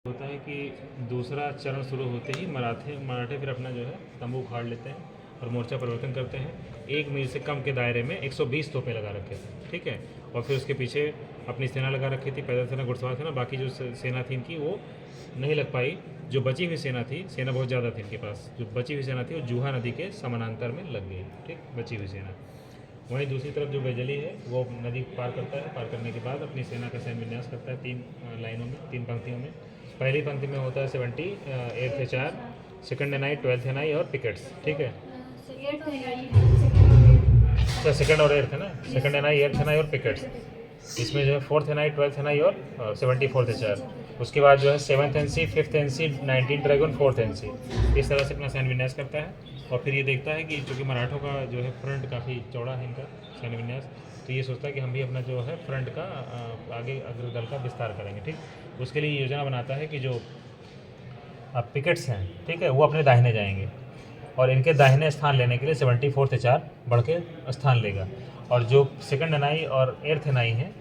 होता है कि दूसरा चरण शुरू होते ही मराठे फिर अपना जो है तंबू उखाड़ लेते हैं और मोर्चा परिवर्तन करते हैं। 1 मील से कम के दायरे में 120 तोपें लगा रखे थे, ठीक है। और फिर उसके पीछे अपनी सेना लगा रखी थी, पैदल सेना, घुड़सवार सेना। बाकी जो सेना थी इनकी वो नहीं लग पाई। जो बची हुई सेना थी, सेना बहुत ज़्यादा थी इनके पास, जो बची हुई सेना थी वो जूहा नदी के समानांतर में लग गई, ठीक, बची हुई सेना। वहीं दूसरी तरफ जो बैजली है वो नदी पार करता है। पार करने के बाद अपनी सेना का सैन्य विन्यास करता है 3 लाइनों में, 3 पंक्तियों में। पहली पंक्ति में होता है 70, 8th HR, second NI, 12th NI और पिकेट्स, ठीक है। अच्छा, सेकंड और 8th है ना, सेकंड एनआई, 8th एनआई और पिकेट्स। इसमें जो है 4th एनआई, 12th एनआई और 74th HR। उसके बाद जो है 7th NC, 5th NC, 19 dragon, 4th NC। इस तरह से अपना सैन्य विन्यास करता है। और फिर ये देखता है कि चूँकि मराठों का जो है फ्रंट काफ़ी चौड़ा है इनका सैन्य विन्यास, तो ये सोचता है कि हम भी अपना जो है फ्रंट का आगे अग्रदल का विस्तार करेंगे, ठीक। उसके लिए योजना बनाता है कि जो पिकेट्स हैं, ठीक है, वो अपने दाहिने जाएंगे और इनके दाहिने स्थान लेने के लिए 74th HR बढ़ के स्थान लेगा। और जो सेकंड एनआई और 8th एनआई है,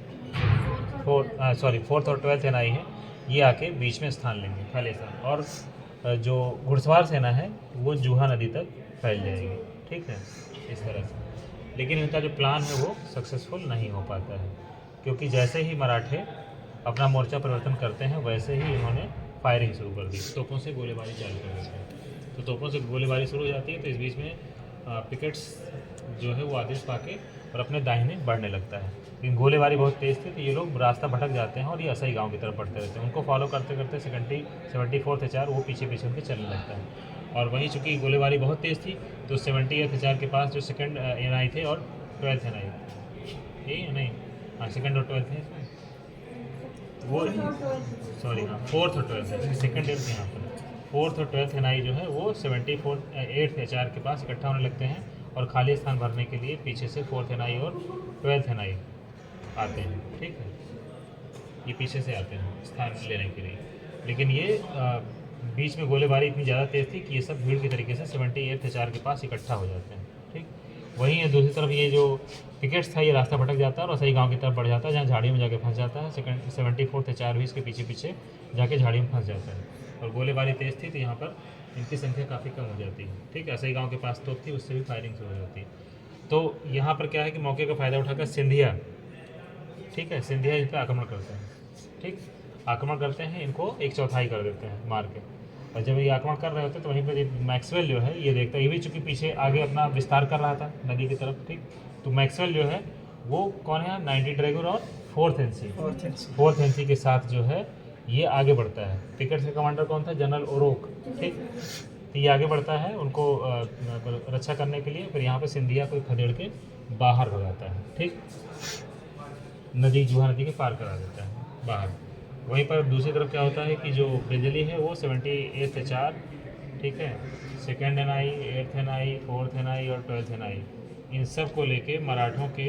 4th और 12th एनआई है, ये आके बीच में स्थान लेंगे, खाली स्थान। और जो घुड़सवार सेना है वो जूहा नदी तक फैल जाएगी, ठीक है, इस तरह से। लेकिन इनका जो प्लान है वो सक्सेसफुल नहीं हो पाता है, क्योंकि जैसे ही मराठे अपना मोर्चा परिवर्तन करते हैं वैसे ही इन्होंने फायरिंग शुरू कर दी, तोपों से गोलीबारी चालू कर देते हैं। तो तोपों से गोलीबारी शुरू हो जाती है, तो इस बीच में पिकेट्स जो है वो आदेश पाके और अपने दाहिने बढ़ने लगता है। लेकिन गोलीबारी बहुत तेज़ थी, तो ये लोग रास्ता भटक जाते हैं और ये असई गांव की तरफ बढ़ते रहते हैं। उनको फॉलो करते करते 74th HR वो पीछे पीछे उनके चलने लगता है। और वहीं चूँकि गोलीबारी बहुत तेज़ थी, तो 70th HR के पास जो सेकंड एनआई थे और 12th एनआई, ये नहीं, हाँ, सेकंड और 12th है इसमें, वो सॉरी, हाँ, 4th और 12th है, सेकंड 8th यहाँ पर। 4th और 12th एनआई जो है वो 8th HR के पास इकट्ठा होने लगते हैं और खाली स्थान भरने के लिए पीछे से 4th एनआई और 12th एनआई आते हैं, ठीक है। ये पीछे से आते हैं स्थान लेने के लिए। लेकिन ये बीच में गोलीबारी इतनी ज़्यादा तेज़ थी कि ये सब भीड़ की तरीके से 78th HR के पास इकट्ठा हो जाते हैं, ठीक। वहीं दूसरी तरफ ये जो पिकेट्स था ये रास्ता भटक जाता है और सही गांव की तरफ बढ़ जाता है, जहाँ झाड़ियों में जाके फंस जाता है। 74th HR भी इसके पीछे पीछे जाके झाड़ियों में फंस जाता है। और गोलीबारी तेज़ थी, तो यहाँ पर इनकी संख्या काफ़ी कम हो जाती है, ठीक है। सही गाँव के पास तोप थी, उससे भी फायरिंग शुरू हो जाती है। तो यहाँ पर क्या है कि मौके का फ़ायदा उठाकर सिंधिया, ठीक है, सिंधिया इस पर आक्रमण करते हैं, ठीक। आक्रमण करते हैं, इनको 1/4 कर देते हैं मार के। और जब ये आक्रमण कर रहे होते हैं तो वहीं पर मैक्सवेल जो है ये देखता है, ये भी चूँकि पीछे आगे अपना विस्तार कर रहा था नदी की तरफ, ठीक। तो मैक्सवेल जो है वो कौन है, 90 ड्रैगन और 4th NC के साथ जो है ये आगे बढ़ता है। पिकेट्स का कमांडर कौन था, जनरल ओरोक, ठीक। तो ये आगे बढ़ता है उनको रक्षा करने के लिए। फिर यहाँ पर सिंधिया को खदेड़ के बाहर भगाता है, ठीक, नदी, जूहा नदी के पार करा देता है बाहर। वहीं पर दूसरी तरफ क्या होता है कि जो बिजली है वो 78th HR, ठीक है, second NI, 8th NI, 4th NI और 12th एनआई, इन सब को लेके मराठों के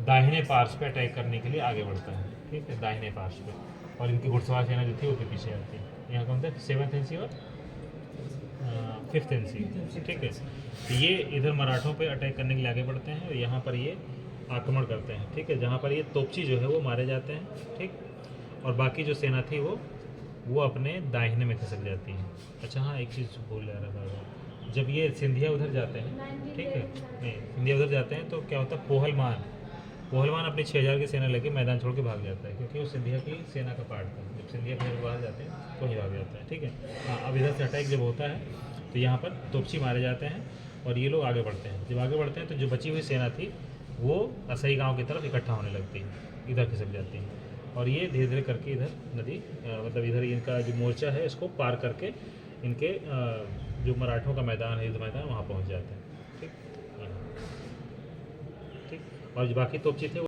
दाहिने पार्श्व पे अटैक करने के लिए आगे बढ़ता है, ठीक है, दाहिने पार्श्व पे। और इनकी घुड़सवार सेना जो थी वो के पीछे आती है। यहाँ कौन था, 7th NC और 5th NC, ठीक है। तो ये इधर मराठों पे अटैक करने के लिए आगे बढ़ते हैं और यहाँ पर ये आक्रमण करते हैं, ठीक है, जहाँ पर ये तोपची जो है वो मारे जाते हैं, ठीक। और बाकी जो सेना थी वो अपने दाहिने में खसक जाती है। अच्छा, हाँ, एक चीज़ भूल जा रहा था, जब ये सिंधिया उधर जाते हैं, ठीक है, नहीं, सिंधिया उधर जाते हैं तो क्या होता है, पोहलमान अपनी 6000 की सेना लेके मैदान छोड़ के भाग जाता है, क्योंकि वो सिंधिया की सेना का पार्ट था। जब सिंधिया फिर बाहर जाते हैं तो ही भाग जाता है, ठीक है। हाँ, अब इधर से अटैक जब होता है तो यहाँ पर तोपची मारे जाते हैं और ये लोग आगे बढ़ते हैं। जब आगे बढ़ते हैं तो जो बची हुई सेना थी वो असई गाँव की तरफ इकट्ठा होने लगती है, इधर खिसक जाती है। और ये धीरे धीरे करके इधर नदी, मतलब इधर इनका जो मोर्चा है इसको पार करके इनके जो मराठों का मैदान है, युद्ध मैदान, वहाँ पहुँच जाते हैं, ठीक, ठीक। और जो बाकी तोपची थे